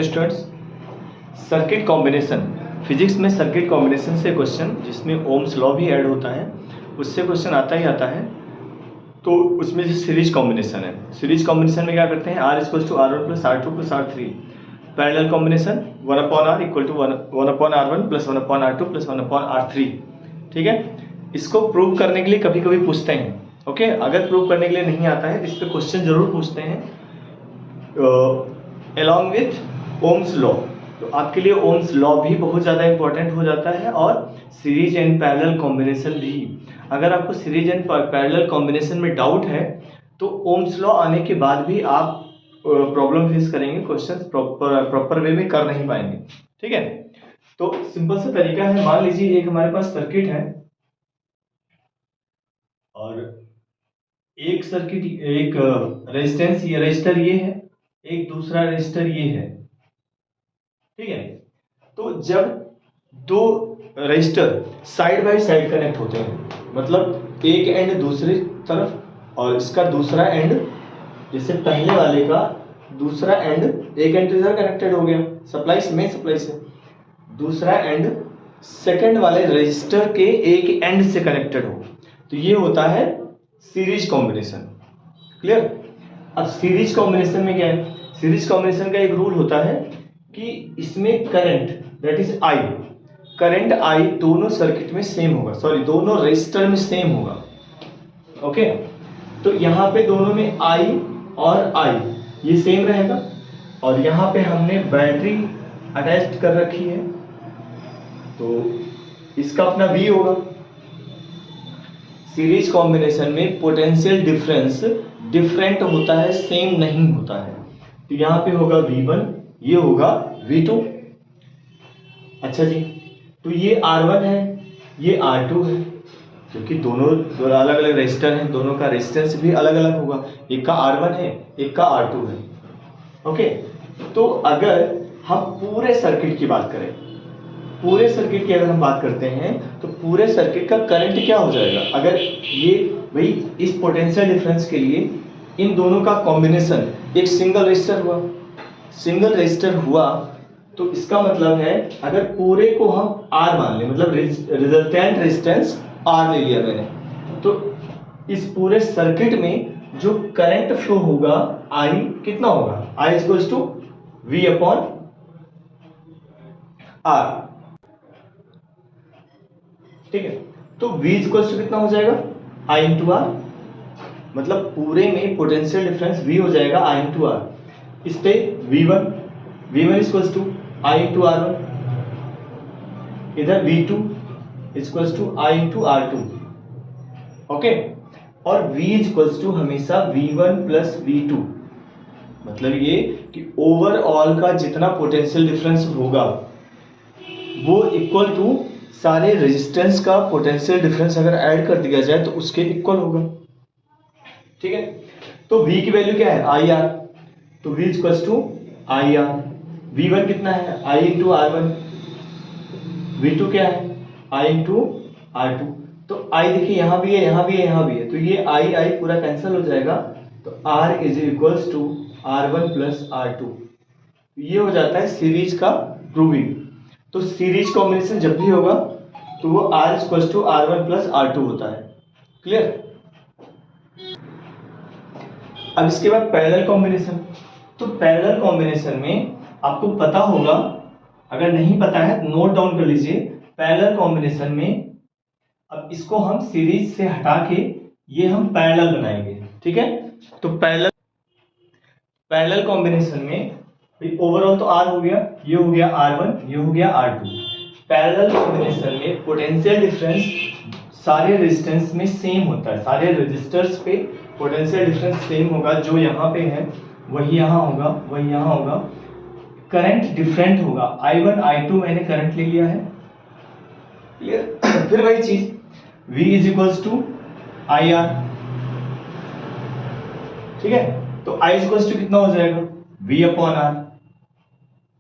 Students, circuit combination, physics में circuit combination से question जिसमें ओम्स लॉ भी ऐड होता है उससे क्वेश्चन आता ही आता है। तो उसमें जो सीरीज कॉम्बिनेशन है, सीरीज कॉम्बिनेशन में क्या करते हैं, R equal to R1 plus R2 plus R3, parallel combination 1/R equal to 1/R1 plus 1/R2 plus 1/R3। ठीक है, इसको प्रूव करने के लिए कभी कभी पूछते हैं। ओके, अगर प्रूव करने के लिए नहीं आता है तो इस पर क्वेश्चन जरूर पूछते हैं अलॉन्ग विथ ओम्स लॉ। तो आपके लिए ओम्स लॉ भी बहुत ज़्यादा इंपॉर्टेंट हो जाता है और सीरीज एंड पैरेलल कॉम्बिनेशन भी। अगर आपको सीरीज एंड पैरेलल कॉम्बिनेशन में डाउट है तो ओम्स लॉ आने के बाद भी आप प्रॉब्लम फेस करेंगे, क्वेश्चंस प्रॉपर वे में कर नहीं पाएंगे। ठीक है, तो सिंपल सा तरीका है, मान लीजिए एक हमारे पास सर्किट है और एक सर्किट, एक रेजिस्टेंस, ये रजिस्टर ये है, एक दूसरा रजिस्टर ये है। ठीक है, तो जब दो register side by side connect होते हैं, मतलब एक एंड दूसरी तरफ और इसका दूसरा एंड, जैसे पहले वाले का दूसरा एंड, एक एंड इधर कनेक्टेड हो गया सप्लाई से, मेन सप्लाई से, दूसरा एंड सेकंड वाले रजिस्टर के एक एंड से कनेक्टेड हो, तो ये होता है सीरीज कॉम्बिनेशन। क्लियर? अब सीरीज कॉम्बिनेशन में क्या है, सीरीज कॉम्बिनेशन का एक रूल होता है कि इसमें current that is I, current I दोनों सर्किट में सेम होगा, सॉरी दोनों रजिस्टर में सेम होगा। ओके, तो यहाँ पे दोनों में आई और आई ये सेम रहेगा और यहाँ पे हमने बैटरी अटैच कर रखी है तो इसका अपना V होगा। सीरीज कॉम्बिनेशन में पोटेंशियल डिफरेंस डिफरेंट होता है, सेम नहीं होता है। तो यहाँ पे होगा V1, ये होगा V2। अच्छा जी, तो ये R1 है, ये R2 है, क्योंकि दोनों अलग अलग रेजिस्टर हैं, दोनों का रेजिस्टेंस भी अलग अलग होगा, एक का R1 है एक का R2 है। ओके, तो अगर हम पूरे सर्किट की बात करें, पूरे सर्किट की अगर हम बात करते हैं तो पूरे सर्किट का करंट क्या हो जाएगा, अगर ये भाई इस पोटेंशियल डिफरेंस के लिए इन दोनों का कॉम्बिनेशन एक सिंगल रजिस्टर हुआ, सिंगल रजिस्टर हुआ, तो इसका मतलब है अगर पूरे को हम R मान लें, मतलब रिजल्टेंट रेजिस्टेंस R ले लिया मैंने, तो इस पूरे सर्किट में जो करंट फ्लो होगा I कितना होगा, I equals to V upon R। ठीक है, तो V इक्वल्स टू कितना हो जाएगा, I इंटू R, मतलब पूरे में पोटेंशियल डिफरेंस V हो जाएगा I इंटू R। इस पे V1 equals to I into R1, इधर V2 equals to I into R2। Okay, और V इक्वल्स टू हमेशा V1 प्लस V2, मतलब ये कि ओवरऑल का जितना पोटेंशियल डिफरेंस होगा वो इक्वल टू सारे रेजिस्टेंस का पोटेंशियल डिफरेंस अगर ऐड कर दिया जाए तो उसके इक्वल होगा। ठीक है, तो V की वैल्यू क्या है, IR, तो V equals to IR। V1 कितना है, I इंटू R1, V2 क्या है, I इंटू R2। तो I देखिए यहाँ भी है, यहाँ भी है, यहाँ भी है, तो ये I पूरा कैंसिल हो जाएगा, तो R is equals to R1 plus R2। ये हो जाता है सीरीज का प्रूविंग। तो सीरीज कॉम्बिनेशन जब भी होगा तो वो R equals to R1 plus R2 होता है। क्लियर? अब इसके बाद पैरेलल कॉम्बिनेशन, तो पैरेलल कॉम्बिनेशन में आपको पता होगा, अगर नहीं पता है तो नोट डाउन कर लीजिए। पैरेलल कॉम्बिनेशन में अब इसको हम सीरीज से हटा के ये हम पैरेलल बनाएंगे। ठीक है, तो पैरेलल कॉम्बिनेशन में ओवरऑल तो R हो गया, ये हो गया R1, ये हो गया R2। पैरेलल कॉम्बिनेशन में पोटेंशियल डिफरेंस सारे रेजिस्टेंस में सेम होता है, सारे रजिस्टर्स पे पोटेंशियल डिफरेंस सेम होगा, जो यहाँ पे है वही यहाँ होगा, वही यहाँ होगा। करंट डिफरेंट होगा, I1 I2 मैंने करंट ले लिया है। क्लियर? फिर वही चीज V is equals to IR। ठीक है, तो I इक्वल्स टू कितना हो जाएगा, V अपॉन R।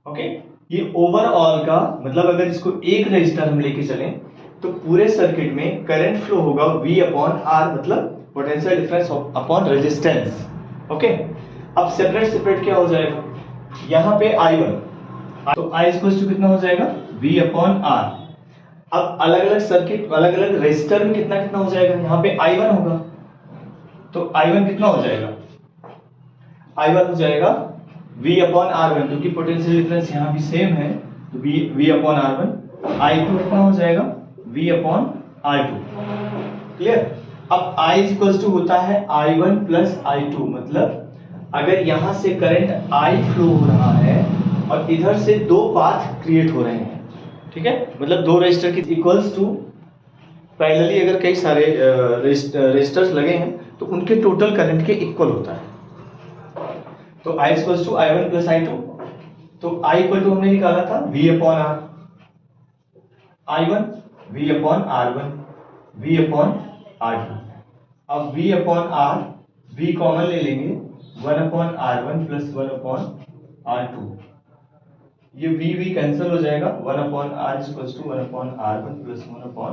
ओके, ये ओवरऑल का मतलब अगर इसको एक रजिस्टर हम लेके चलें तो पूरे सर्किट में करंट फ्लो होगा V अपॉन R, मतलब potential difference upon resistance. Okay, अब सेपरेट क्या हो जाएगा, यहाँ पे I1 तो I इक्वल टू कितना हो जाएगा V अपॉन R। अब अलग अलग सर्किट अलग अलग रेजिस्टर में कितना कितना हो जाएगा, यहाँ पे I1 होगा तो I1 कितना हो जाएगा, I1 हो जाएगा V अपॉन R1, क्योंकि पोटेंशियल डिफरेंस यहाँ भी सेम है तो V अपॉन R1। I2 कितना हो जाएगा V अपॉन R2। क्लियर। अब I इक्वल टू होता है I1 प्लस I2, मतलब अगर यहां से करंट I फ्लो हो रहा है और इधर से दो पाथ क्रिएट हो रहे हैं, ठीक है, मतलब दो रेजिस्टर की इक्वल्स टू पैरेलली अगर कई सारे रेजिस्टर्स लगे हैं तो उनके टोटल करंट के इक्वल होता है। तो I equal to I1 plus I2, तो I इक्वल टू हमने निकाला था V upon R, I1 V upon R1 V upon R2। अब V upon R V common ले लेंगे, 1 upon R1 plus 1 upon R2, ये V कैंसिल हो जाएगा, 1 upon R equal to 1 upon R1 plus 1 upon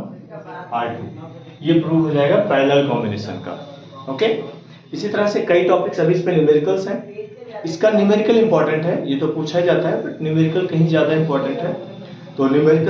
R2। ये prove हो जाएगा parallel combination का। ओके, इसी तरह से कई टॉपिक्स अभी इस पे न्यूमेरिकल्स हैं। इसका न्यूमेरिकल इंपॉर्टेंट है, ये तो पूछा ही जाता है, बट न्यूमेरिकल कहीं ज्यादा इंपॉर्टेंट है। तो न्यूमेरिकल